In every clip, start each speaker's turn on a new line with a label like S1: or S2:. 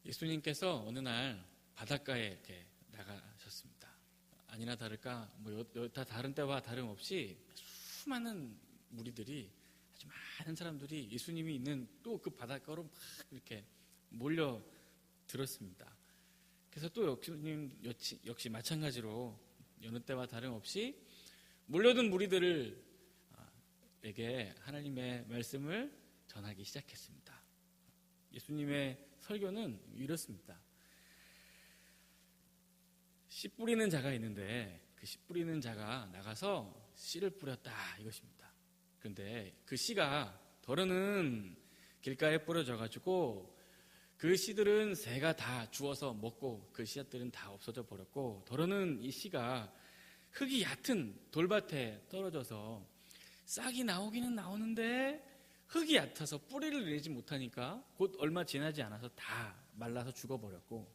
S1: 예수님께서 어느 날 바닷가에 이렇게 나가셨습니다. 아니나 다를까 다 다른 때와 다름없이 수많은 무리들이, 아주 많은 사람들이 예수님이 있는 또 그 바닷가로 막 이렇게 몰려 들었습니다. 그래서 또 예수님 역시 마찬가지로 여느 때와 다름없이 몰려든 무리들에게 하나님의 말씀을 전하기 시작했습니다. 예수님의 설교는 이렇습니다. 씨 뿌리는 자가 있는데 그 씨 뿌리는 자가 나가서 씨를 뿌렸다, 이것입니다. 그런데 그 씨가 더러는 길가에 뿌려져가지고 그 씨들은 새가 다 주워서 먹고 그 씨앗들은 다 없어져 버렸고, 더러는 이 씨가 흙이 얕은 돌밭에 떨어져서 싹이 나오기는 나오는데 흙이 얕아서 뿌리를 내지 못하니까 곧 얼마 지나지 않아서 다 말라서 죽어버렸고,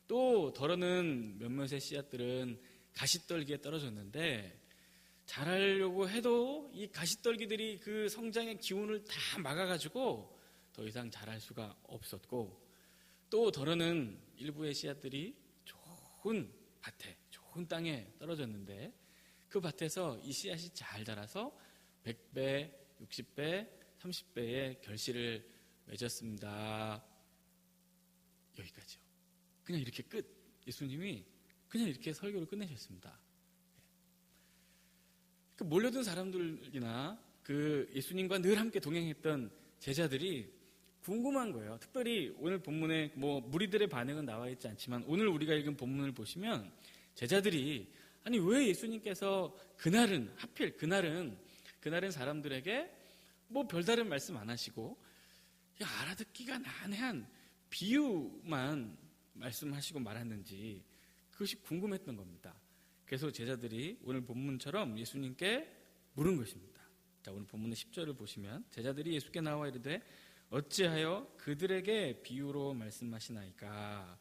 S1: 또 더러는 몇몇의 씨앗들은 가시떨기에 떨어졌는데 자라려고 해도 이 가시떨기들이 그 성장의 기운을 다 막아가지고 더 이상 자랄 수가 없었고, 또 더러는 일부의 씨앗들이 좋은 밭에, 좋은 땅에 떨어졌는데 그 밭에서 이 씨앗이 잘 자라서 100배, 60배, 30배의 결실을 맺었습니다. 여기까지요. 그냥 이렇게 끝. 예수님이 그냥 이렇게 설교를 끝내셨습니다. 그 몰려든 사람들이나 그 예수님과 늘 함께 동행했던 제자들이 궁금한 거예요. 특별히 오늘 본문에 무리들의 반응은 나와 있지 않지만 오늘 우리가 읽은 본문을 보시면 제자들이, 아니 왜 예수님께서 하필 그날은 사람들에게 별다른 말씀 안 하시고 알아듣기가 난해한 비유만 말씀하시고 말았는지 그것이 궁금했던 겁니다. 그래서 제자들이 오늘 본문처럼 예수님께 물은 것입니다. 자, 오늘 본문의 10절을 보시면 제자들이 예수께 나와 이르되 어찌하여 그들에게 비유로 말씀하시나이까.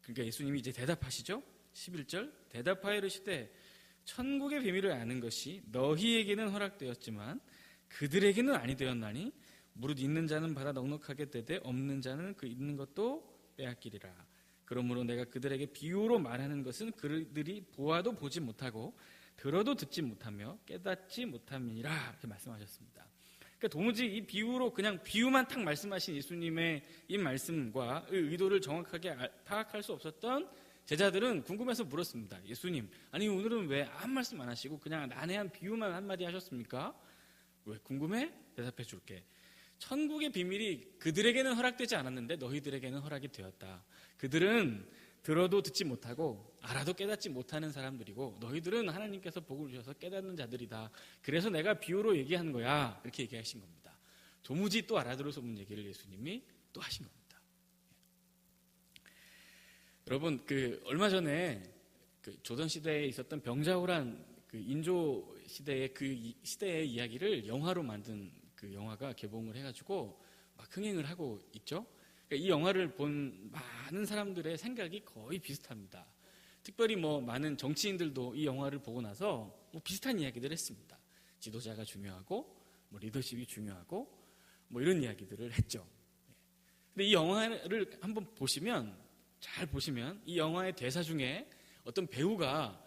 S1: 그러니까 예수님이 이제 대답하시죠. 11절 대답하여 이르시되 천국의 비밀을 아는 것이 너희에게는 허락되었지만 그들에게는 아니 되었나니 무릇 있는 자는 받아 넉넉하게 되되 없는 자는 그 있는 것도 빼앗기리라. 그러므로 내가 그들에게 비유로 말하는 것은 그들이 보아도 보지 못하고 들어도 듣지 못하며 깨닫지 못함이니라, 이렇게 말씀하셨습니다. 그러니까 도무지 이 비유로 그냥 비유만 딱 말씀하신 예수님의 이 말씀과 의도를 정확하게 파악할 수 없었던 제자들은 궁금해서 물었습니다. 예수님, 아니 오늘은 왜 아무 말씀 안 하시고 그냥 난해한 비유만 한마디 하셨습니까? 왜? 궁금해? 대답해 줄게. 천국의 비밀이 그들에게는 허락되지 않았는데 너희들에게는 허락이 되었다. 그들은 들어도 듣지 못하고 알아도 깨닫지 못하는 사람들이고 너희들은 하나님께서 복을 주셔서 깨닫는 자들이다. 그래서 내가 비유로 얘기하는 거야. 이렇게 얘기하신 겁니다. 도무지 또 알아들을 수 없는 얘기를 예수님이 또 하신 겁니다. 여러분, 얼마 전에 조선 시대에 있었던 병자호란 인조 시대의 시대의 이야기를 영화로 만든 영화가 개봉을 해가지고 막 흥행을 하고 있죠. 이 영화를 본 많은 사람들의 생각이 거의 비슷합니다. 특별히 많은 정치인들도 이 영화를 보고 나서 비슷한 이야기들을 했습니다. 지도자가 중요하고 리더십이 중요하고 이런 이야기들을 했죠. 근데 이 영화를 한번 잘 보시면 이 영화의 대사 중에 어떤 배우가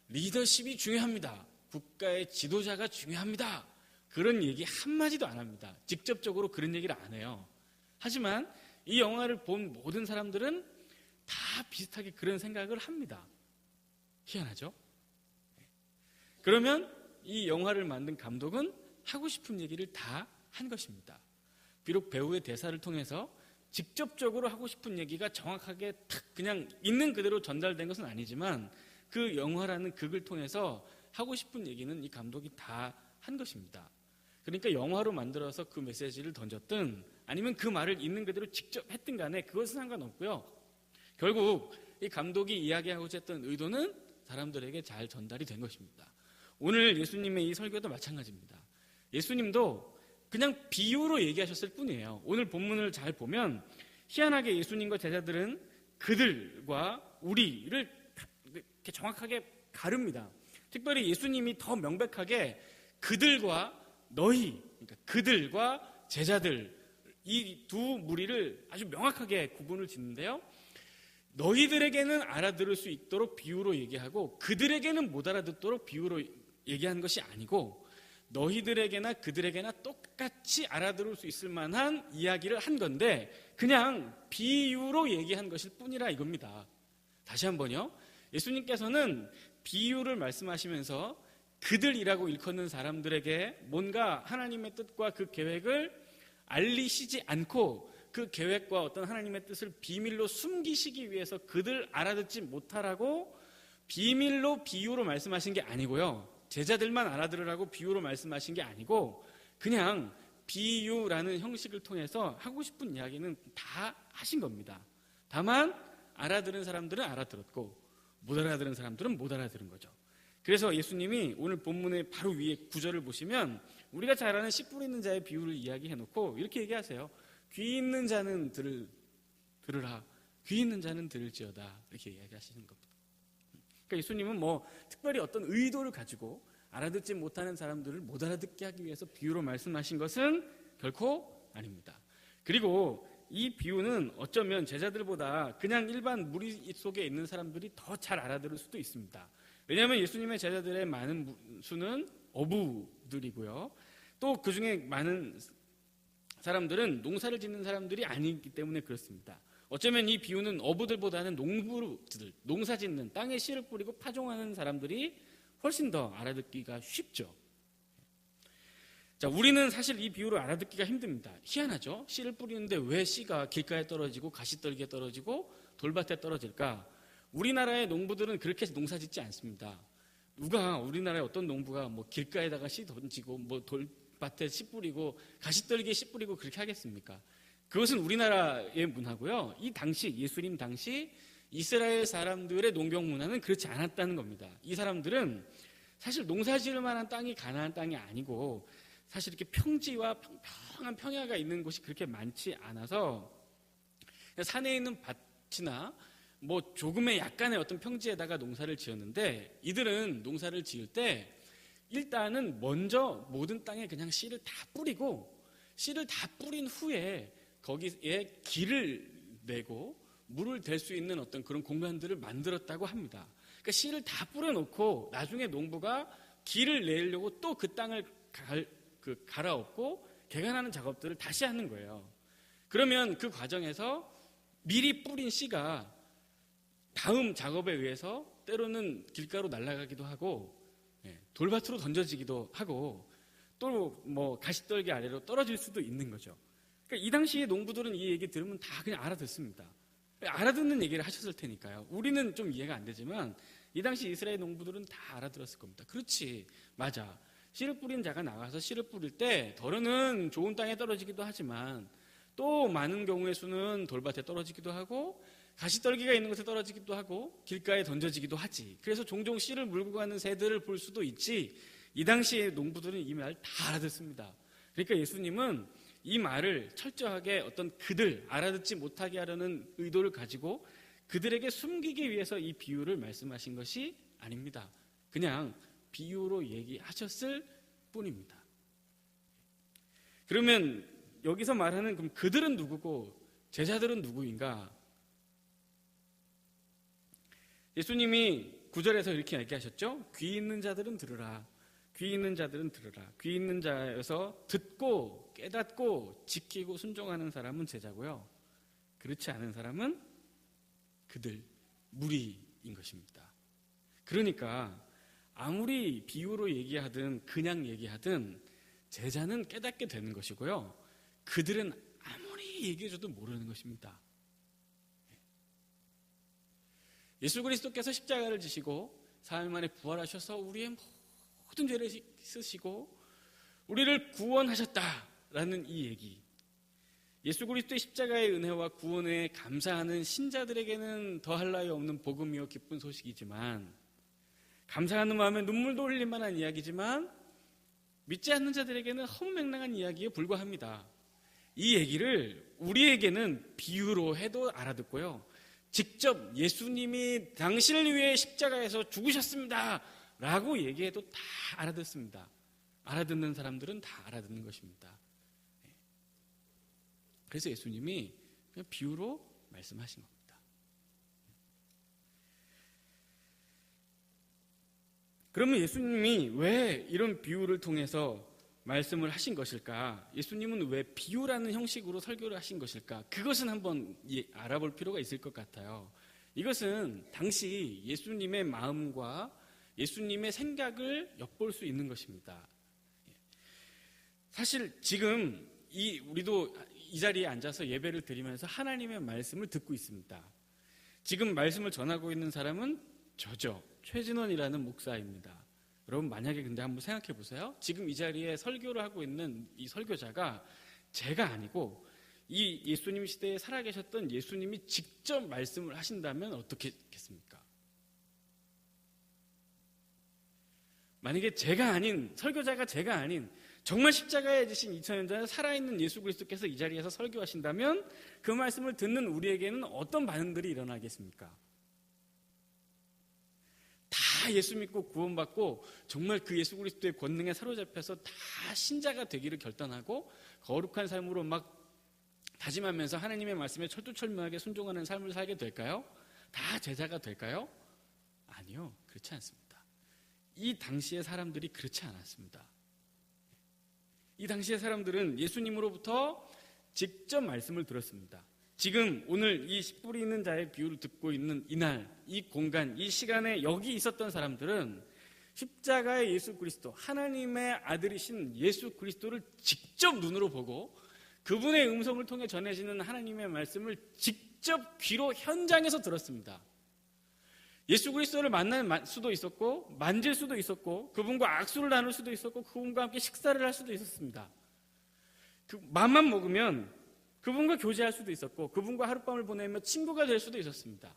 S1: 리더십이 중요합니다. 국가의 지도자가 중요합니다. 그런 얘기 한마디도 안 합니다. 직접적으로 그런 얘기를 안 해요. 하지만 이 영화를 본 모든 사람들은 다 비슷하게 그런 생각을 합니다. 희한하죠? 그러면 이 영화를 만든 감독은 하고 싶은 얘기를 다 한 것입니다. 비록 배우의 대사를 통해서 직접적으로 하고 싶은 얘기가 정확하게 탁 그냥 있는 그대로 전달된 것은 아니지만 그 영화라는 극을 통해서 하고 싶은 얘기는 이 감독이 다 한 것입니다. 그러니까 영화로 만들어서 그 메시지를 던졌든 아니면 그 말을 있는 그대로 직접 했든 간에 그것은 상관없고요. 결국 이 감독이 이야기하고자 했던 의도는 사람들에게 잘 전달이 된 것입니다. 오늘 예수님의 이 설교도 마찬가지입니다. 예수님도 그냥 비유로 얘기하셨을 뿐이에요. 오늘 본문을 잘 보면 희한하게 예수님과 제자들은 그들과 우리를 이렇게 정확하게 가릅니다. 특별히 예수님이 더 명백하게 그들과 너희, 그러니까 그들과 제자들 이 두 무리를 아주 명확하게 구분을 짓는데요. 너희들에게는 알아들을 수 있도록 비유로 얘기하고 그들에게는 못 알아듣도록 비유로 얘기한 것이 아니고 너희들에게나 그들에게나 똑같이 알아들을 수 있을 만한 이야기를 한 건데 그냥 비유로 얘기한 것일 뿐이라 이겁니다. 다시 한번요. 예수님께서는 비유를 말씀하시면서 그들이라고 일컫는 사람들에게 뭔가 하나님의 뜻과 그 계획을 알리시지 않고 그 계획과 어떤 하나님의 뜻을 비밀로 숨기시기 위해서 그들 알아듣지 못하라고 비밀로 비유로 말씀하신 게 아니고요. 제자들만 알아들으라고 비유로 말씀하신 게 아니고 그냥 비유라는 형식을 통해서 하고 싶은 이야기는 다 하신 겁니다. 다만 알아들은 사람들은 알아들었고 못 알아들은 사람들은 못 알아들은 거죠. 그래서 예수님이 오늘 본문의 바로 위에 구절을 보시면 우리가 잘 아는 씨 뿌리는 자의 비유를 이야기해놓고 이렇게 얘기하세요. 귀 있는 자는 들으라. 귀 있는 자는 들을지어다. 이렇게 이야기하시는 겁니다. 그러니까 예수님은 특별히 어떤 의도를 가지고 알아듣지 못하는 사람들을 못 알아듣게 하기 위해서 비유로 말씀하신 것은 결코 아닙니다. 그리고 이 비유는 어쩌면 제자들보다 그냥 일반 무리 속에 있는 사람들이 더 잘 알아들을 수도 있습니다. 왜냐하면 예수님의 제자들의 많은 수는 어부들이고요. 또 그 중에 많은 사람들은 농사를 짓는 사람들이 아니기 때문에 그렇습니다. 어쩌면 이 비유는 어부들보다는 농부들, 농사 짓는 땅에 씨를 뿌리고 파종하는 사람들이 훨씬 더 알아듣기가 쉽죠. 자, 우리는 사실 이 비유를 알아듣기가 힘듭니다. 희한하죠? 씨를 뿌리는데 왜 씨가 길가에 떨어지고 가시떨기에 떨어지고 돌밭에 떨어질까? 우리나라의 농부들은 그렇게 농사 짓지 않습니다. 누가 우리나라의 어떤 농부가 길가에다가 씨 던지고 돌밭에 씨 뿌리고 가시떨기에 씨 뿌리고 그렇게 하겠습니까? 그것은 우리나라의 문화고요. 이 당시 예수님 당시 이스라엘 사람들의 농경 문화는 그렇지 않았다는 겁니다. 이 사람들은 사실 농사 지을 만한 땅이 가나안 땅이 아니고 사실 이렇게 평지와 평평한 평야가 있는 곳이 그렇게 많지 않아서 산에 있는 밭이나 조금의 약간의 어떤 평지에다가 농사를 지었는데 이들은 농사를 지을 때 일단은 먼저 모든 땅에 그냥 씨를 다 뿌리고 씨를 다 뿌린 후에 거기에 길을 내고 물을 댈 수 있는 어떤 그런 공간들을 만들었다고 합니다. 그러니까 씨를 다 뿌려놓고 나중에 농부가 길을 내려고 또 그 땅을 갈아엎고 개간하는 작업들을 다시 하는 거예요. 그러면 그 과정에서 미리 뿌린 씨가 다음 작업에 의해서 때로는 길가로 날아가기도 하고 돌밭으로 던져지기도 하고 또 가시떨기 아래로 떨어질 수도 있는 거죠. 그러니까 이 당시에 농부들은 이 얘기 들으면 다 그냥 알아듣습니다. 알아듣는 얘기를 하셨을 테니까요. 우리는 좀 이해가 안 되지만 이 당시 이스라엘 농부들은 다 알아들었을 겁니다. 그렇지, 맞아. 씨를 뿌린 자가 나가서 씨를 뿌릴 때 덜어는 좋은 땅에 떨어지기도 하지만 또 많은 경우의 수는 돌밭에 떨어지기도 하고 가시떨기가 있는 곳에 떨어지기도 하고 길가에 던져지기도 하지. 그래서 종종 씨를 물고 가는 새들을 볼 수도 있지. 이 당시의 농부들은 이 말 다 알아듣습니다. 그러니까 예수님은 이 말을 철저하게 어떤 그들 알아듣지 못하게 하려는 의도를 가지고 그들에게 숨기기 위해서 이 비유를 말씀하신 것이 아닙니다. 그냥 비유로 얘기하셨을 뿐입니다. 그러면 여기서 말하는 그럼 그들은 누구고 제자들은 누구인가? 예수님이 9절에서 이렇게 얘기하셨죠. 귀 있는 자들은 들으라. 귀 있는 자들은 들으라. 귀 있는 자여서 듣고 깨닫고 지키고 순종하는 사람은 제자고요. 그렇지 않은 사람은 그들, 무리인 것입니다. 그러니까 아무리 비유로 얘기하든 그냥 얘기하든 제자는 깨닫게 되는 것이고요. 그들은 아무리 얘기해줘도 모르는 것입니다. 예수 그리스도께서 십자가를 지시고 사흘 만에 부활하셔서 우리의 모든 죄를 씻으시고 우리를 구원하셨다라는 이 얘기, 예수 그리스도의 십자가의 은혜와 구원에 감사하는 신자들에게는 더할 나위 없는 복음이요 기쁜 소식이지만, 감사하는 마음에 눈물도 흘릴 만한 이야기지만 믿지 않는 자들에게는 허무맹랑한 이야기에 불과합니다. 이 얘기를 우리에게는 비유로 해도 알아듣고요, 직접 예수님이 당신을 위해 십자가에서 죽으셨습니다 라고 얘기해도 다 알아듣습니다. 알아듣는 사람들은 다 알아듣는 것입니다. 그래서 예수님이 그냥 비유로 말씀하신 겁니다. 그러면 예수님이 왜 이런 비유를 통해서 말씀을 하신 것일까? 예수님은 왜 비유라는 형식으로 설교를 하신 것일까? 그것은 한번 알아볼 필요가 있을 것 같아요. 이것은 당시 예수님의 마음과 예수님의 생각을 엿볼 수 있는 것입니다. 사실 지금 우리도 이 자리에 앉아서 예배를 드리면서 하나님의 말씀을 듣고 있습니다. 지금 말씀을 전하고 있는 사람은 저죠. 최진원이라는 목사입니다. 여러분 만약에 근데 한번 생각해 보세요. 지금 이 자리에 설교를 하고 있는 이 설교자가 제가 아니고 이 예수님 시대에 살아계셨던 예수님이 직접 말씀을 하신다면 어떻게 했겠습니까? 만약에 제가 아닌, 설교자가 제가 아닌 정말 십자가에 지신 2000년 전에 살아있는 예수 그리스도께서 이 자리에서 설교하신다면 그 말씀을 듣는 우리에게는 어떤 반응들이 일어나겠습니까? 다 예수 믿고 구원받고 정말 그 예수 그리스도의 권능에 사로잡혀서 다 신자가 되기를 결단하고 거룩한 삶으로 막 다짐하면서 하나님의 말씀에 철두철미하게 순종하는 삶을 살게 될까요? 다 제자가 될까요? 아니요, 그렇지 않습니다. 이 당시의 사람들이 그렇지 않았습니다. 이 당시의 사람들은 예수님으로부터 직접 말씀을 들었습니다. 지금 오늘 이 씨 뿌리 있는 자의 비유를 듣고 있는 이날, 이 공간, 이 시간에 여기 있었던 사람들은 십자가의 예수 그리스도, 하나님의 아들이신 예수 그리스도를 직접 눈으로 보고 그분의 음성을 통해 전해지는 하나님의 말씀을 직접 귀로 현장에서 들었습니다. 예수 그리스도를 만날 수도 있었고 만질 수도 있었고 그분과 악수를 나눌 수도 있었고 그분과 함께 식사를 할 수도 있었습니다. 맘만 먹으면 그분과 교제할 수도 있었고 그분과 하룻밤을 보내며 친구가 될 수도 있었습니다.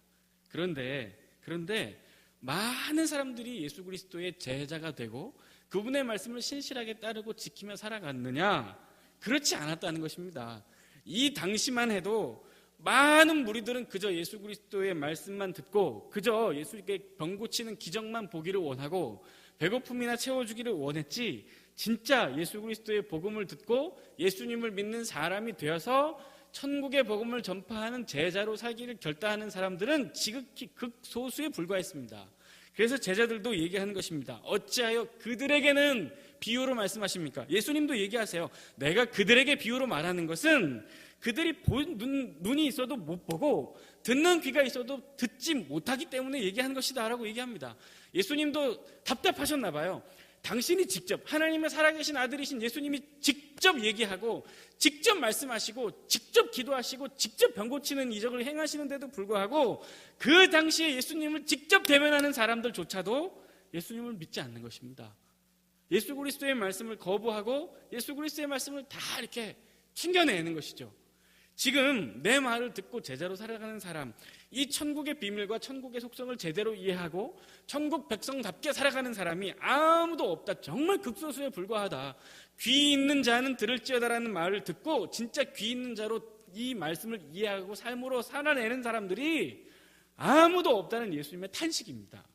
S1: 그런데 많은 사람들이 예수 그리스도의 제자가 되고 그분의 말씀을 신실하게 따르고 지키며 살아갔느냐? 그렇지 않았다는 것입니다. 이 당시만 해도 많은 무리들은 그저 예수 그리스도의 말씀만 듣고 그저 예수께 병 고치는 기적만 보기를 원하고 배고픔이나 채워주기를 원했지 진짜 예수 그리스도의 복음을 듣고 예수님을 믿는 사람이 되어서 천국의 복음을 전파하는 제자로 살기를 결단하는 사람들은 지극히 극소수에 불과했습니다. 그래서 제자들도 얘기하는 것입니다. 어찌하여 그들에게는 비유로 말씀하십니까? 예수님도 얘기하세요. 내가 그들에게 비유로 말하는 것은 그들이 눈이 있어도 못 보고 듣는 귀가 있어도 듣지 못하기 때문에 얘기하는 것이다 라고 얘기합니다. 예수님도 답답하셨나 봐요. 당신이 직접 하나님의 살아계신 아들이신 예수님이 직접 얘기하고 직접 말씀하시고 직접 기도하시고 직접 병 고치는 이적을 행하시는데도 불구하고 그 당시에 예수님을 직접 대면하는 사람들조차도 예수님을 믿지 않는 것입니다. 예수 그리스도의 말씀을 거부하고 예수 그리스도의 말씀을 다 이렇게 튕겨내는 것이죠. 지금 내 말을 듣고 제자로 살아가는 사람, 이 천국의 비밀과 천국의 속성을 제대로 이해하고 천국 백성답게 살아가는 사람이 아무도 없다. 정말 극소수에 불과하다. 귀 있는 자는 들을지어다라는 말을 듣고 진짜 귀 있는 자로 이 말씀을 이해하고 삶으로 살아내는 사람들이 아무도 없다는 예수님의 탄식입니다.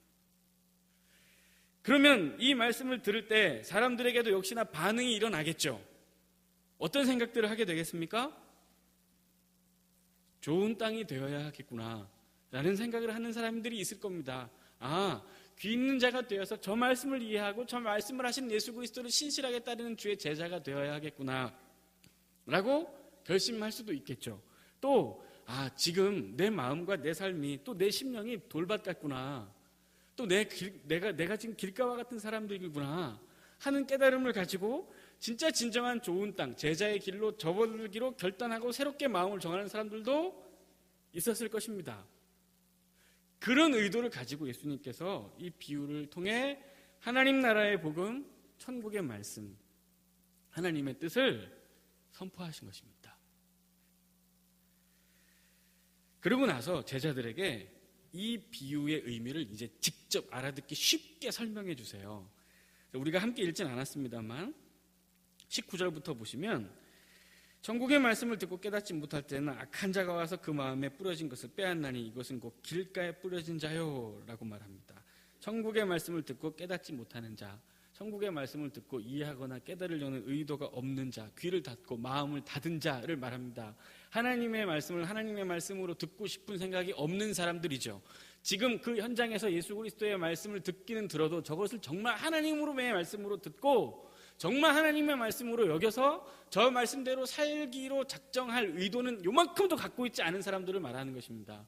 S1: 그러면 이 말씀을 들을 때 사람들에게도 역시나 반응이 일어나겠죠. 어떤 생각들을 하게 되겠습니까? 좋은 땅이 되어야 하겠구나 라는 생각을 하는 사람들이 있을 겁니다. 귀 있는 자가 되어서 저 말씀을 이해하고 저 말씀을 하신 예수 그리스도를 신실하게 따르는 주의 제자가 되어야 하겠구나 라고 결심할 수도 있겠죠. 또 지금 내 마음과 내 삶이 또 내 심령이 돌밭 같구나, 또 내가 지금 길가와 같은 사람들이구나 하는 깨달음을 가지고 진짜 진정한 좋은 땅, 제자의 길로 접어들기로 결단하고 새롭게 마음을 정하는 사람들도 있었을 것입니다. 그런 의도를 가지고 예수님께서 이 비유를 통해 하나님 나라의 복음, 천국의 말씀, 하나님의 뜻을 선포하신 것입니다. 그러고 나서 제자들에게 이 비유의 의미를 이제 직접 알아듣기 쉽게 설명해 주세요. 우리가 함께 읽진 않았습니다만 19절부터 보시면 천국의 말씀을 듣고 깨닫지 못할 때는 악한 자가 와서 그 마음에 뿌려진 것을 빼앗나니 이것은 곧 길가에 뿌려진 자요 라고 말합니다. 천국의 말씀을 듣고 깨닫지 못하는 자, 천국의 말씀을 듣고 이해하거나 깨달으려는 의도가 없는 자, 귀를 닫고 마음을 닫은 자를 말합니다. 하나님의 말씀을 하나님의 말씀으로 듣고 싶은 생각이 없는 사람들이죠. 지금 그 현장에서 예수 그리스도의 말씀을 듣기는 들어도 저것을 정말 하나님으로의 말씀으로 듣고 정말 하나님의 말씀으로 여겨서 저 말씀대로 살기로 작정할 의도는 요만큼도 갖고 있지 않은 사람들을 말하는 것입니다.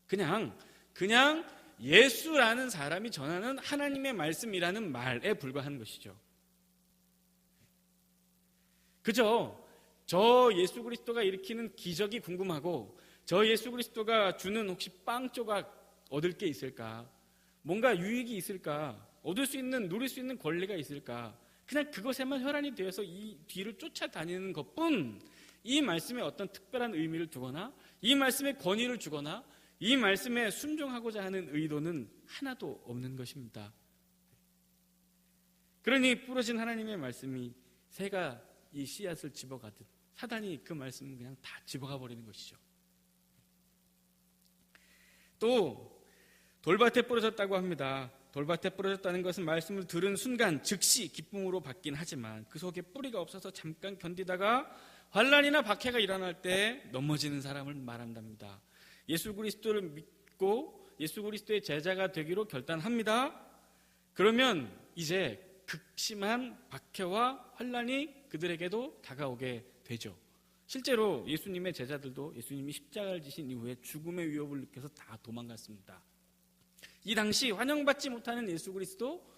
S1: 그냥 예수라는 사람이 전하는 하나님의 말씀이라는 말에 불과한 것이죠. 그저 저 예수 그리스도가 일으키는 기적이 궁금하고 저 예수 그리스도가 주는 혹시 빵 조각 얻을 게 있을까? 뭔가 유익이 있을까? 얻을 수 있는, 누릴 수 있는 권리가 있을까? 그냥 그것에만 혈안이 되어서 이 뒤를 쫓아다니는 것뿐 이 말씀에 어떤 특별한 의미를 두거나 이 말씀에 권위를 주거나 이 말씀에 순종하고자 하는 의도는 하나도 없는 것입니다. 그러니 부러진 하나님의 말씀이 새가 이 씨앗을 집어가듯 사단이 그 말씀을 그냥 다 집어가 버리는 것이죠. 또 돌밭에 부러졌다고 합니다. 돌밭에 부러졌다는 것은 말씀을 들은 순간 즉시 기쁨으로 받긴 하지만 그 속에 뿌리가 없어서 잠깐 견디다가 환난이나 박해가 일어날 때 넘어지는 사람을 말한답니다. 예수 그리스도를 믿고 예수 그리스도의 제자가 되기로 결단합니다. 그러면 이제 극심한 박해와 환난이 그들에게도 다가오게 되죠. 실제로 예수님의 제자들도 예수님이 십자가를 지신 이후에 죽음의 위협을 느껴서 다 도망갔습니다. 이 당시 환영받지 못하는 예수 그리스도,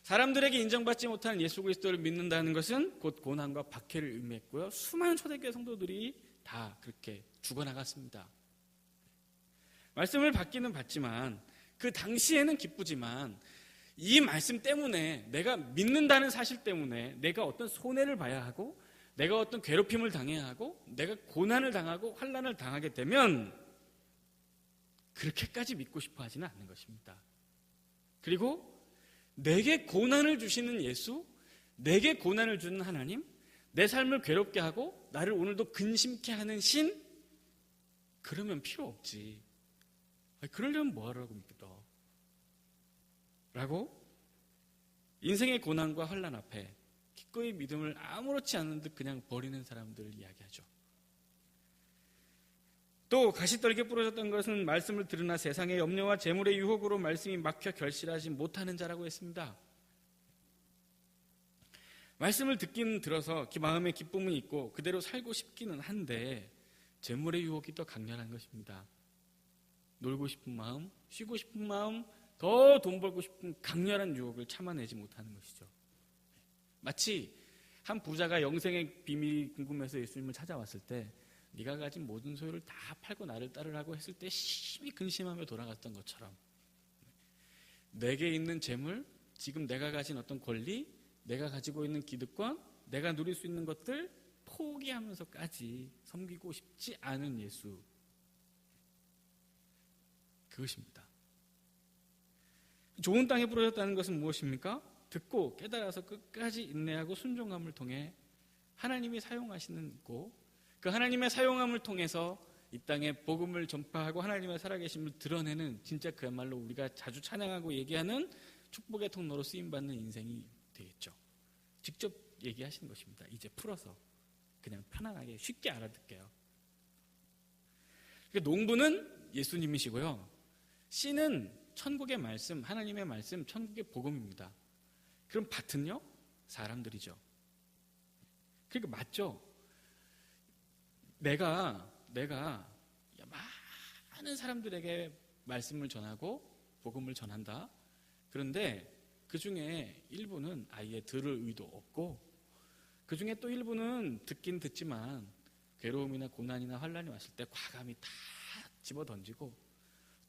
S1: 사람들에게 인정받지 못하는 예수 그리스도를 믿는다는 것은 곧 고난과 박해를 의미했고요. 수많은 초대교회 성도들이 다 그렇게 죽어나갔습니다. 말씀을 받기는 받지만 그 당시에는 기쁘지만 이 말씀 때문에 내가 믿는다는 사실 때문에 내가 어떤 손해를 봐야 하고 내가 어떤 괴롭힘을 당해야 하고 내가 고난을 당하고 환난을 당하게 되면 그렇게까지 믿고 싶어 하지는 않는 것입니다. 그리고 내게 고난을 주시는 예수, 내게 고난을 주는 하나님, 내 삶을 괴롭게 하고 나를 오늘도 근심케 하는 신, 그러면 필요 없지. 그러려면 뭐하라고 믿어? 라고 인생의 고난과 환난 앞에 기꺼이 믿음을 아무렇지 않은 듯 그냥 버리는 사람들을 이야기하죠. 또 가시떨게 부러졌던 것은 말씀을 들으나 세상의 염려와 재물의 유혹으로 말씀이 막혀 결실하지 못하는 자라고 했습니다. 말씀을 듣기는 들어서 마음에 기쁨은 있고 그대로 살고 싶기는 한데 재물의 유혹이 더 강렬한 것입니다. 놀고 싶은 마음, 쉬고 싶은 마음, 더 돈 벌고 싶은 강렬한 유혹을 참아내지 못하는 것이죠. 마치 한 부자가 영생의 비밀이 궁금해서 예수님을 찾아왔을 때 네가 가진 모든 소유를 다 팔고 나를 따르라고 했을 때 심히 근심하며 돌아갔던 것처럼 내게 있는 재물, 지금 내가 가진 어떤 권리, 내가 가지고 있는 기득권, 내가 누릴 수 있는 것들 포기하면서까지 섬기고 싶지 않은 예수, 그것입니다. 좋은 땅에 부러졌다는 것은 무엇입니까? 듣고 깨달아서 끝까지 인내하고 순종함을 통해 하나님이 사용하시는 고 그 하나님의 사용함을 통해서 이 땅에 복음을 전파하고 하나님의 살아계심을 드러내는 진짜 그야말로 우리가 자주 찬양하고 얘기하는 축복의 통로로 쓰임받는 인생이 되겠죠. 직접 얘기하시는 것입니다. 이제 풀어서 그냥 편안하게 쉽게 알아듣게요. 그러니까 농부는 예수님이시고요. 씨는 천국의 말씀, 하나님의 말씀, 천국의 복음입니다. 그럼 밭은요? 사람들이죠. 그러니까 맞죠? 내가 많은 사람들에게 말씀을 전하고 복음을 전한다. 그런데 그 중에 일부는 아예 들을 의도 없고 그 중에 또 일부는 듣긴 듣지만 괴로움이나 고난이나 환난이 왔을 때 과감히 다 집어던지고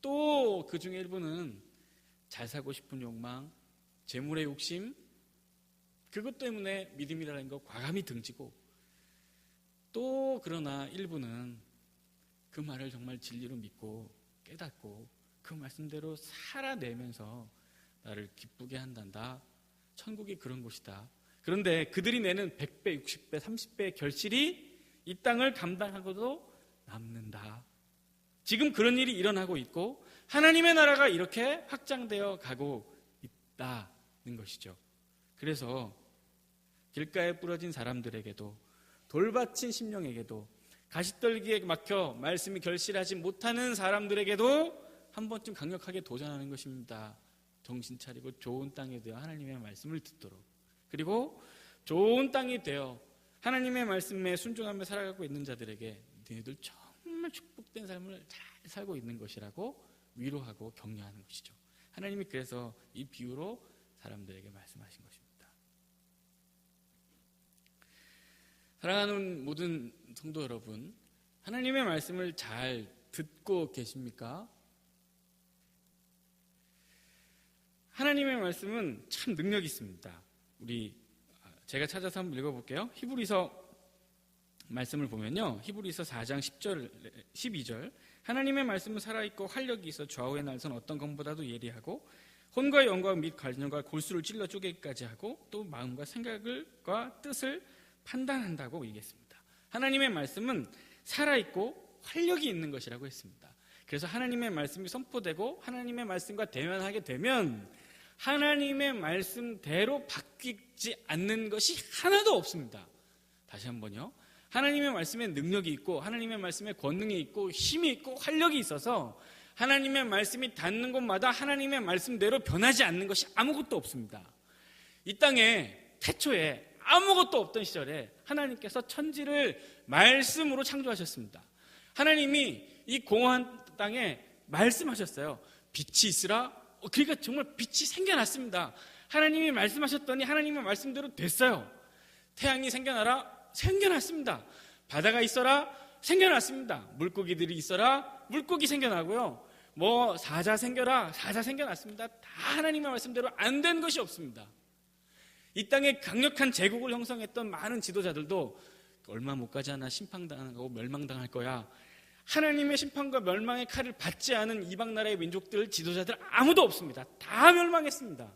S1: 또 그 중에 일부는 잘 살고 싶은 욕망, 재물의 욕심, 그것 때문에 믿음이라는 거 과감히 등지고 또 그러나 일부는 그 말을 정말 진리로 믿고 깨닫고 그 말씀대로 살아내면서 나를 기쁘게 한단다. 천국이 그런 곳이다. 그런데 그들이 내는 100배, 60배, 30배의 결실이 이 땅을 감당하고도 남는다. 지금 그런 일이 일어나고 있고 하나님의 나라가 이렇게 확장되어 가고 있다는 것이죠. 그래서 길가에 부러진 사람들에게도, 돌받친 심령에게도, 가시떨기에 막혀 말씀이 결실하지 못하는 사람들에게도 한 번쯤 강력하게 도전하는 것입니다. 정신 차리고 좋은 땅이 되어 하나님의 말씀을 듣도록, 그리고 좋은 땅이 되어 하나님의 말씀에 순종하며 살아가고 있는 자들에게 너희들 정말 축복된 삶을 잘 살고 있는 것이라고 위로하고 격려하는 것이죠. 하나님이 그래서 이 비유로 사람들에게 말씀하신 것입니다. 사랑하는 모든 성도 여러분, 하나님의 말씀을 잘 듣고 계십니까? 하나님의 말씀은 참 능력이 있습니다. 제가 찾아서 한번 읽어볼게요. 히브리서 말씀을 보면요, 히브리서 4장 12절 하나님의 말씀은 살아있고 활력이 있어 좌우의 날선 어떤 검보다도 예리하고 혼과 영과 및 관념과 골수를 찔러 쪼개기까지 하고 또 마음과 생각과 뜻을 판단한다고 얘기했습니다. 하나님의 말씀은 살아있고 활력이 있는 것이라고 했습니다. 그래서 하나님의 말씀이 선포되고 하나님의 말씀과 대면하게 되면 하나님의 말씀대로 바뀌지 않는 것이 하나도 없습니다. 다시 한번요. 하나님의 말씀에 능력이 있고 하나님의 말씀에 권능이 있고 힘이 있고 활력이 있어서 하나님의 말씀이 닿는 곳마다 하나님의 말씀대로 변하지 않는 것이 아무것도 없습니다. 이 땅에 태초에 아무것도 없던 시절에 하나님께서 천지를 말씀으로 창조하셨습니다. 하나님이 이 공허한 땅에 말씀하셨어요. 빛이 있으라. 그러니까 정말 빛이 생겨났습니다. 하나님이 말씀하셨더니 하나님의 말씀대로 됐어요. 태양이 생겨나라. 생겨났습니다. 바다가 있어라. 생겨났습니다. 물고기들이 있어라. 물고기 생겨나고요. 사자 생겨라. 사자 생겨났습니다. 다 하나님의 말씀대로 안 된 것이 없습니다. 이 땅에 강력한 제국을 형성했던 많은 지도자들도 얼마 못 가지 않아 심판당하고 멸망당할 거야. 하나님의 심판과 멸망의 칼을 받지 않은 이방 나라의 민족들, 지도자들 아무도 없습니다. 다 멸망했습니다.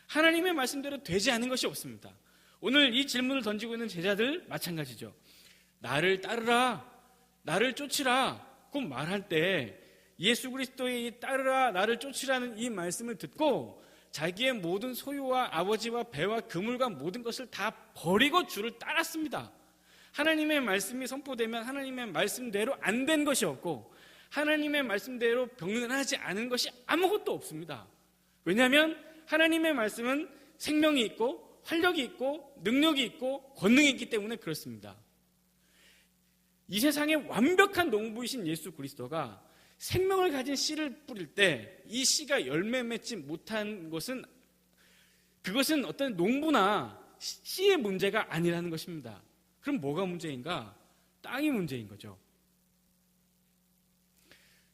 S1: 하나님의 말씀대로 되지 않은 것이 없습니다. 오늘 이 질문을 던지고 있는 제자들 마찬가지죠. 나를 따르라, 나를 쫓으라 꼭 말할 때 예수 그리스도의 이 따르라, 나를 쫓으라는 이 말씀을 듣고 자기의 모든 소유와 아버지와 배와 그물과 모든 것을 다 버리고 주를 따랐습니다. 하나님의 말씀이 선포되면 하나님의 말씀대로 안 된 것이 없고 하나님의 말씀대로 병론하지 않은 것이 아무것도 없습니다. 왜냐하면 하나님의 말씀은 생명이 있고 활력이 있고 능력이 있고 권능이 있기 때문에 그렇습니다. 이 세상의 완벽한 농부이신 예수 그리스도가 생명을 가진 씨를 뿌릴 때 이 씨가 열매 맺지 못한 것은 그것은 어떤 농부나 씨의 문제가 아니라는 것입니다. 그럼 뭐가 문제인가? 땅이 문제인 거죠.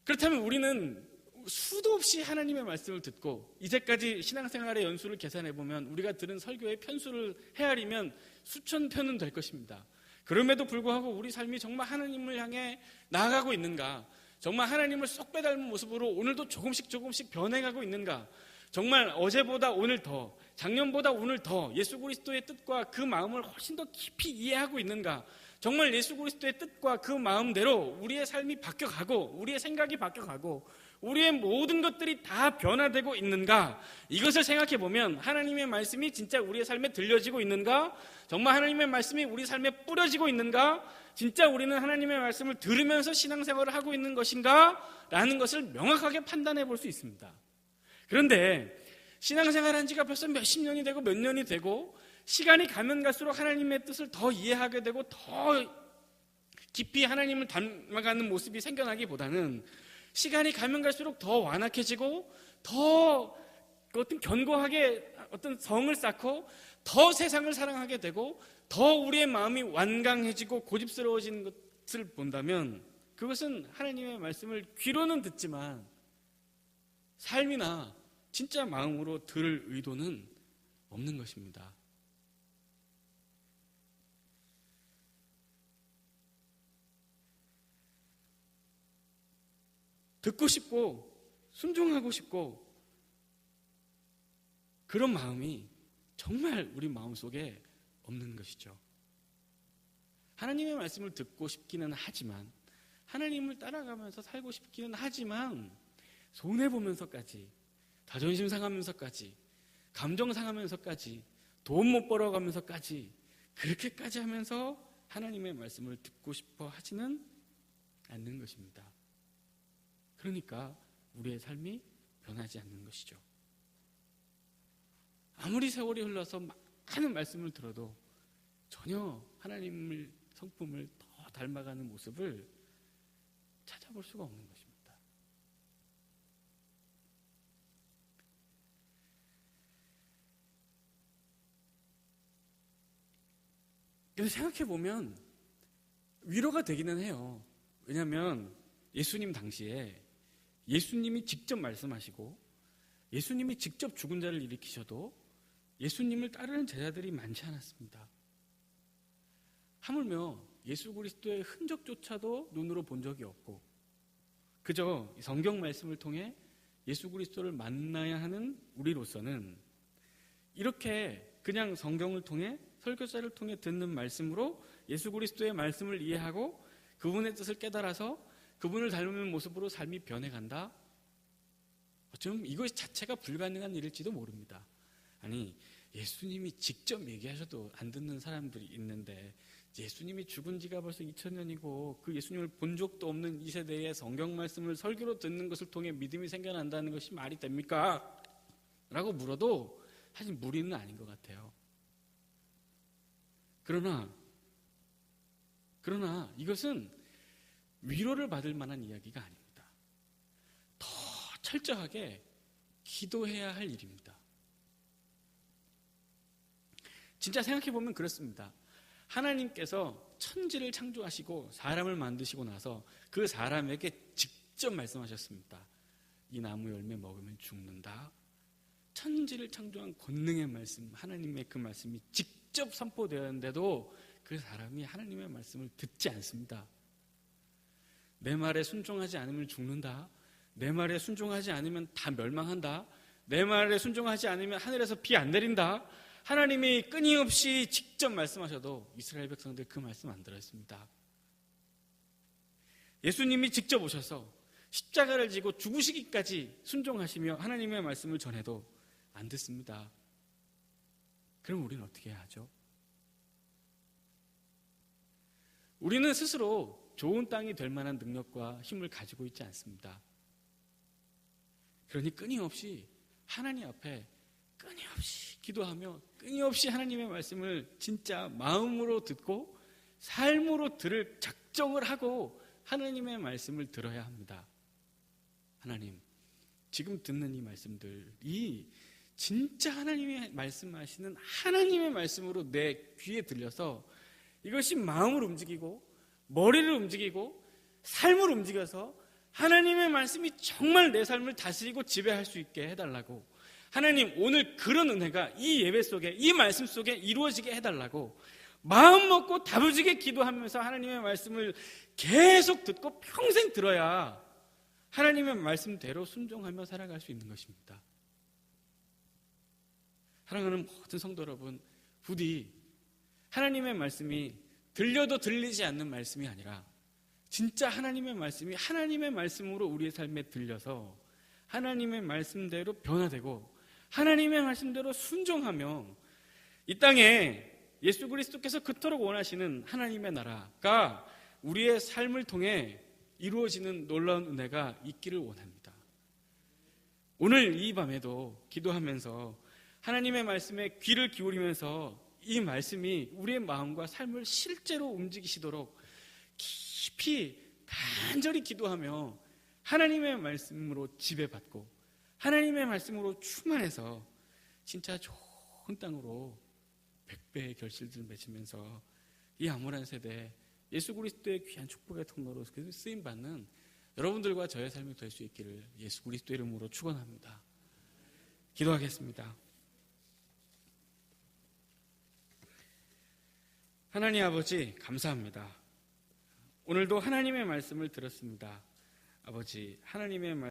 S1: 그렇다면 우리는 수도 없이 하나님의 말씀을 듣고 이제까지 신앙생활의 연수를 계산해보면 우리가 들은 설교의 편수를 헤아리면 수천 편은 될 것입니다. 그럼에도 불구하고 우리 삶이 정말 하나님을 향해 나아가고 있는가? 정말 하나님을 쏙 빼닮은 모습으로 오늘도 조금씩 변해가고 있는가? 정말 어제보다 오늘 더, 작년보다 오늘 더 예수 그리스도의 뜻과 그 마음을 훨씬 더 깊이 이해하고 있는가? 정말 예수 그리스도의 뜻과 그 마음대로 우리의 삶이 바뀌어가고 우리의 생각이 바뀌어가고 우리의 모든 것들이 다 변화되고 있는가? 이것을 생각해보면 하나님의 말씀이 진짜 우리의 삶에 들려지고 있는가? 정말 하나님의 말씀이 우리 삶에 뿌려지고 있는가? 진짜 우리는 하나님의 말씀을 들으면서 신앙생활을 하고 있는 것인가? 라는 것을 명확하게 판단해 볼 수 있습니다. 그런데 신앙생활한 지가 벌써 몇십 년이 되고 몇 년이 되고 시간이 가면 갈수록 하나님의 뜻을 더 이해하게 되고 더 깊이 하나님을 닮아가는 모습이 생겨나기보다는 시간이 가면 갈수록 더 완악해지고 더 어떤 견고하게 어떤 성을 쌓고 더 세상을 사랑하게 되고 더 우리의 마음이 완강해지고 고집스러워지는 것을 본다면 그것은 하나님의 말씀을 귀로는 듣지만 삶이나 진짜 마음으로 들을 의도는 없는 것입니다. 듣고 싶고 순종하고 싶고 그런 마음이 정말 우리 마음속에 없는 것이죠. 하나님의 말씀을 듣고 싶기는 하지만 하나님을 따라가면서 살고 싶기는 하지만 손해보면서까지 자존심 상하면서까지 감정 상하면서까지, 돈 못 벌어가면서까지, 그렇게까지 하면서 하나님의 말씀을 듣고 싶어 하지는 않는 것입니다. 그러니까 우리의 삶이 변하지 않는 것이죠. 아무리 세월이 흘러서 많은 말씀을 들어도 전혀 하나님의 성품을 더 닮아가는 모습을 찾아볼 수가 없는 것입니다. 그래서 생각해보면 위로가 되기는 해요. 왜냐하면 예수님 당시에 예수님이 직접 말씀하시고 예수님이 직접 죽은 자를 일으키셔도 예수님을 따르는 제자들이 많지 않았습니다. 하물며 예수 그리스도의 흔적조차도 눈으로 본 적이 없고 그저 성경 말씀을 통해 예수 그리스도를 만나야 하는 우리로서는 이렇게 그냥 성경을 통해 설교자를 통해 듣는 말씀으로 예수 그리스도의 말씀을 이해하고 그분의 뜻을 깨달아서 그분을 닮은 모습으로 삶이 변해간다? 어쩌면 이것 자체가 불가능한 일일지도 모릅니다. 아니, 예수님이 직접 얘기하셔도 안 듣는 사람들이 있는데 예수님이 죽은 지가 벌써 2000년이고 그 예수님을 본 적도 없는 이 세대에 성경 말씀을 설교로 듣는 것을 통해 믿음이 생겨난다는 것이 말이 됩니까? 라고 물어도 사실 무리는 아닌 것 같아요. 그러나 이것은 위로를 받을 만한 이야기가 아닙니다. 더 철저하게 기도해야 할 일입니다. 진짜 생각해보면 그렇습니다. 하나님께서 천지를 창조하시고 사람을 만드시고 나서 그 사람에게 직접 말씀하셨습니다. 이 나무 열매 먹으면 죽는다. 천지를 창조한 권능의 말씀, 하나님의 그 말씀이 직접 선포되었는데도 그 사람이 하나님의 말씀을 듣지 않습니다. 내 말에 순종하지 않으면 죽는다. 내 말에 순종하지 않으면 다 멸망한다. 내 말에 순종하지 않으면 하늘에서 비 안 내린다. 하나님이 끊임없이 직접 말씀하셔도 이스라엘 백성들 그 말씀 안 들었습니다. 예수님이 직접 오셔서 십자가를 지고 죽으시기까지 순종하시며 하나님의 말씀을 전해도 안 듣습니다. 그럼 우리는 어떻게 해야 하죠? 우리는 스스로 좋은 땅이 될 만한 능력과 힘을 가지고 있지 않습니다. 그러니 끊임없이 하나님 앞에 끊임없이 기도하며 끊임없이 하나님의 말씀을 진짜 마음으로 듣고 삶으로 들을 작정을 하고 하나님의 말씀을 들어야 합니다. 하나님, 지금 듣는 이 말씀들이 진짜 하나님의 말씀하시는 하나님의 말씀으로 내 귀에 들려서 이것이 마음을 움직이고 머리를 움직이고 삶을 움직여서 하나님의 말씀이 정말 내 삶을 다스리고 지배할 수 있게 해달라고, 하나님 오늘 그런 은혜가 이 예배 속에 이 말씀 속에 이루어지게 해달라고 마음 먹고 다부지게 기도하면서 하나님의 말씀을 계속 듣고 평생 들어야 하나님의 말씀대로 순종하며 살아갈 수 있는 것입니다. 사랑하는 모든 성도 여러분, 부디 하나님의 말씀이 들려도 들리지 않는 말씀이 아니라 진짜 하나님의 말씀이 하나님의 말씀으로 우리의 삶에 들려서 하나님의 말씀대로 변화되고 하나님의 말씀대로 순종하며 이 땅에 예수 그리스도께서 그토록 원하시는 하나님의 나라가 우리의 삶을 통해 이루어지는 놀라운 은혜가 있기를 원합니다. 오늘 이 밤에도 기도하면서 하나님의 말씀에 귀를 기울이면서 이 말씀이 우리의 마음과 삶을 실제로 움직이시도록 깊이 간절히 기도하며 하나님의 말씀으로 지배받고 하나님의 말씀으로 충만해서 진짜 좋은 땅으로 100배의 결실들을 맺으면서 이 암울한 세대 예수 그리스도의 귀한 축복의 통로로 쓰임받는 여러분들과 저의 삶이 될 수 있기를 예수 그리스도 이름으로 축원합니다. 기도하겠습니다. 하나님 아버지, 감사합니다. 오늘도 하나님의 말씀을 들었습니다. 아버지, 하나님의 말씀